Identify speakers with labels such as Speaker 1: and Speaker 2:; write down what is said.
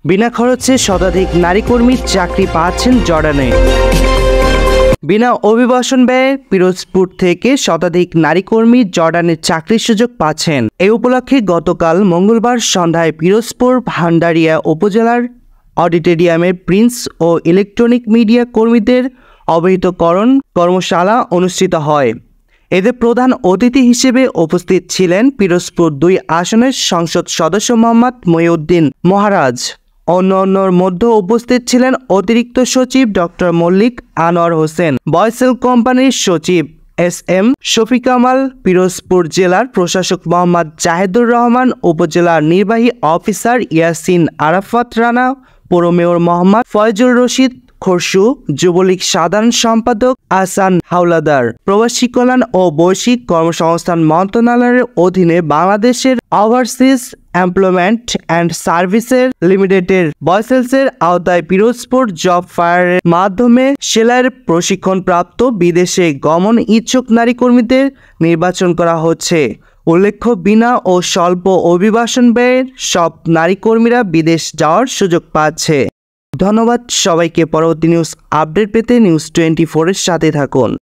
Speaker 1: বিনা খরচে শতাধিক নারী কর্মী চাকরি পাচ্ছেন জর্ডানে। বিনা অভিবাসন ব্যয়ে পিরোজপুর থেকে শতাধিক নারী কর্মী জর্ডানে চাকরির সুযোগ পাচ্ছেন। এই উপলক্ষে গতকাল মঙ্গলবার সন্ধ্যায় পিরোজপুর ভান্ডারিয়া উপজেলার অডিটোরিয়ামে প্রিন্স ও ইলেকট্রনিক মিডিয়া কর্মীদের অবহিতকরণ কর্মশালা অনুষ্ঠিত হয়। এতে প্রধান অতিথি হিসেবে উপস্থিত ছিলেন পিরোজপুর 2 আসনের সংসদ সদস্য মোহাম্মদ মহিউদ্দিন মহারাজ। অন্যান্যর মধ্যে উপস্থিত ছিলেন অতিরিক্ত সচিব ডক্টর মল্লিক আনোয়ার হোসেন, বয়সেল কোম্পানির সচিব SM শফিক কামাল, পিরোজপুর জেলার প্রশাসক মোহাম্মদ জাহেদুর রহমান, উপজেলার নির্বাহী অফিসার ইয়াসিন আরাফাত রানা, পৌর মেয়র মোহাম্মদ ফয়জুর রশিদ খরশু, যুবলীগ সাধারণ সম্পাদক আহসান হাওলাদার, প্রবাসী কল্যাণ ও বৈশ্বিক কর্মসংস্থান মন্ত্রণালয়ের অধীনে বাংলাদেশের ওভারসিজ এমপ্লয়মেন্ট অ্যান্ড সার্ভিসেস লিমিটেডের বয়সেলসের আওতায় পিরোজপুর জব ফায়ারের মাধ্যমে সেলাইয়ের প্রশিক্ষণপ্রাপ্ত বিদেশে গমন ইচ্ছুক নারী কর্মীদের নির্বাচন করা হচ্ছে। উল্লেখ্য, বিনা ও স্বল্প অভিবাসন ব্যয়ের সব নারী কর্মীরা বিদেশ যাওয়ার সুযোগ পাচ্ছে। ধন্যবাদ সবাইকে। পরবর্তী নিউজ আপডেট পেতে নিউজ 24 এর সাথে থাকুন।